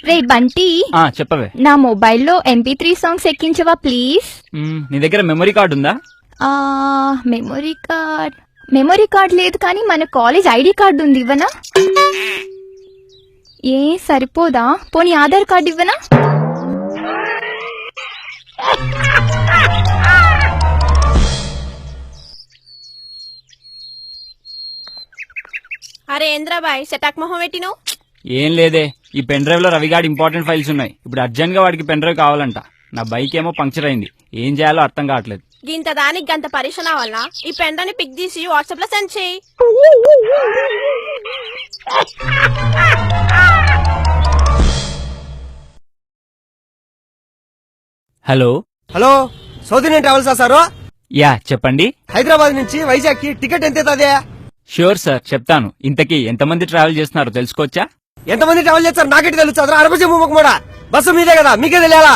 రే బంటి, చెప్పవే. నా మొబైల్లో MP3 సాంగ్స్ ఎక్కించవా ప్లీజ్. నీ దగ్గర మెమరీ కార్డు ఉందా? మెమరీ కార్డ్ లేదు, కానీ మన కాలేజ్ ID కార్డు ఉంది, ఇవ్వనా? ఏ సరిపోదా? పోనీ ఆధార్ కార్డు ఇవ్వనా? అరే ఏంద్రాబాయ్, సెటాక్ మొహం పెట్టిను? ఏం లేదే, ఈ పెన్ డ్రైవ్ లో రవిగాడి ఇంపార్టెంట్ ఫైల్స్ ఉన్నాయి. ఇప్పుడు అర్జెంట్ గా వాడికి పెన్ డ్రైవ్ కావాలంట. నా బైక్ ఏమో పంక్చర్ అయింది, ఏం చేయాలో అర్థం కావట్లేదు. గింత దానికి గంత పరిశ్రమ వల్ల ఈ పెన్ డ్రైవ్ ని పిక్ తీసి వాట్సాప్ లో సెండ్ చేయి. Hello hello, south Indian travels sir? Yeah చెప్పండి. హైదరాబాద్ నుంచి వైజాగ్ కి టికెట్ ఎంత అవుతుంది? ష్యూర్ సార్, చెప్తాను. ఇంతకీ ఎంతమంది ట్రావెల్ చేస్తున్నారో తెలుసుకోవచ్చా? ఎంతమంది ట్రావెల్ చేస్తారు నాకెట్టి తెలుస్తుంది? అరబజీ మూమకమోడా బస్సు మీదే కదా, మీకే తెలియాలా?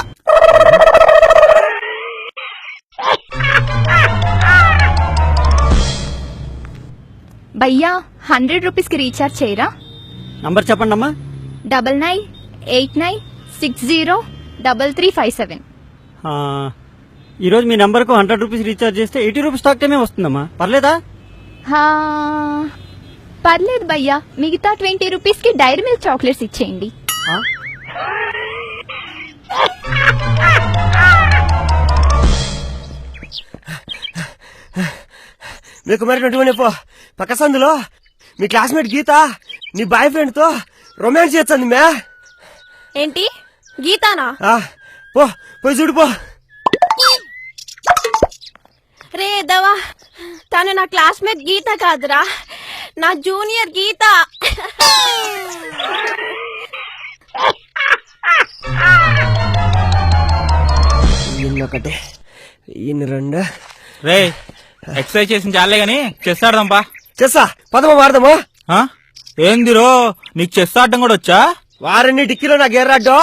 భయ్యా 100 రూపీస్ కి రీఛార్జ్ చేయరా? నంబర్ చెప్పండి అమ్మా. 9989603357. ఈరోజు మీ నంబర్ కు 100 రూపీస్ రీఛార్జ్ చేస్తే 80 రూపీస్ టాక్ టైమే వస్తుందమ్మా, పర్లేదా? పర్లేదు భయ్యా, మిగతా 20 రూపీస్ కి డైరీ మిల్క్ చాక్లెట్స్ ఇచ్చేయండి. మీకు మరి 21 పక్క సందులో మీ క్లాస్మేట్ గీత నీ బాయ్ ఫ్రెండ్ తో రొమాన్స్ చేస్తుంది మే. ఏంటి గీతానా? పోయి చూడు పో. రే దవా, తను నా క్లాస్మేట్ గీత కాదురా, నా జూనియర్ గీత. ఇన్నొకటి ఇన్ని రెండు. రే ఎక్సర్సైజ్ చేసి చాలే గాని చెస్ ఆడదాంపా. చెస్సా? పదమా వాడదామా? ఏందిరో నీకు చెస్ ఆడటం కూడా వచ్చా? వారిని డిక్కీలో నాకు ఎర్రాడ్డో.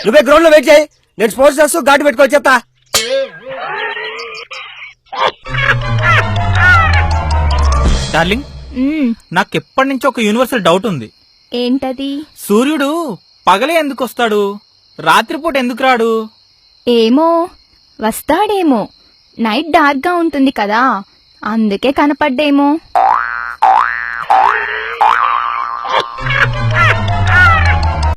నువ్వే గ్రౌండ్ లో వెయిట్ చేయి, నేను స్పోర్ట్స్ డ్రెస్ ఘాటు పెట్టుకో చెప్తా. డార్లింగ్, నాకెప్పటి నుంచి ఒక యూనివర్సల్ డౌట్ ఉంది. ఏంటది? సూర్యుడు పగలే ఎందుకు వస్తాడు, రాత్రిపూట ఎందుకు రాడు? ఏమో, వస్తాడేమో. నైట్ డార్క్ గా ఉంటుంది కదా, అందుకే కనపడ్డేమో.